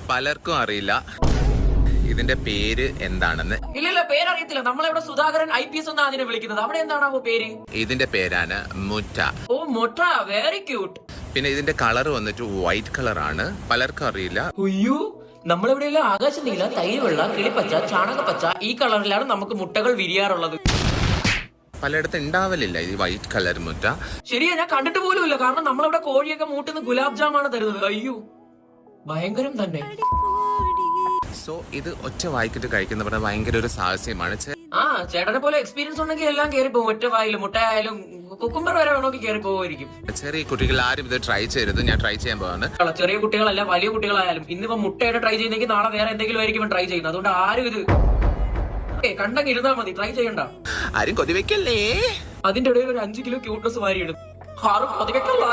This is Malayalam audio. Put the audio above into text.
പലർക്കും അറിയില്ല ഇതിന്റെ പേര് എന്താണെന്ന്. ഇല്ല പേരറിയത്തില്ല. നമ്മളെവിടെ സുധാകരൻ IPS എന്നാ അതിനെ വിളിക്കുന്നത്. അവിടെ എന്താണാവോ പേര്? ഇതിന്റെ പേരാണ് മുറ്റ. ഓ മൊട്ട, വെരി ക്യൂട്ട്. പിന്നെ ഇതിന്റെ കളർ വന്നിട്ട് വൈറ്റ് കളർ ആണ്. പലർക്കും അറിയില്ല. അയ്യോ, നമ്മളെവിടെയെല്ലാം ആകാശ നീല, തൈര് വെള്ള, കിളിപ്പച്ച, ചാണകപ്പച്ച ഈ കളറിലാണ് നമുക്ക് മുട്ടകൾ വിരിയാറുള്ളത്. പലയിടത്തും ഉണ്ടാവലില്ല ഈ വൈറ്റ് കളർ മുറ്റ. ശരിയാ, ഞാൻ കണ്ടിട്ട് പോലും ഇല്ല. കാരണം നമ്മളവിടെ കോഴിയൊക്കെ മൂട്ടുന്ന ഗുലാബ് ജാമാണ് തരുന്നത്. അയ്യോ ഭയങ്കരം തന്നെ. സോ ഇത് ഒറ്റ വായിക്കിട്ട് കഴിക്കുന്ന പറഞ്ഞാൽ ഭയങ്കര ഒരു സാഹസ്യമാണ്. ആ ചേട്ടനെ പോലെ എക്സ്പീരിയൻസ് ഉണ്ടെങ്കിൽ എല്ലാം കയറി പോകും. ഒറ്റ വായിലും മുട്ടയായാലും കുക്കുംബർ വരെ വേണമെങ്കിൽ കയറി പോകുമായിരിക്കും. ചെറിയ കുട്ടികൾ ആരും ഇത് ട്രൈ ചെയ്യരുത്. ഞാൻ ട്രൈ ചെയ്യാൻ പോവാണ്. ചെറിയ കുട്ടികളല്ല, വലിയ കുട്ടികളായാലും ഇന്നിപ്പോ മുട്ടയുടെ ട്രൈ ചെയ്യുന്നെങ്കിൽ നാളെ വേറെ എന്തെങ്കിലും ആയിരിക്കും ട്രൈ ചെയ്യുന്നത്. അതുകൊണ്ട് ആരും ഇത് കണ്ടെങ്കിൽ ഇരുന്നാ മതി, ട്രൈ ചെയ്യണ്ട. ആരും കൊതിവെക്കല്ലേ. അതിന്റെ ഇടയിൽ ഒരു 5 കിലോ ക്യൂട്ട്നസ് വാരിയിടും. ആരും കൊതിവെക്കല്ല.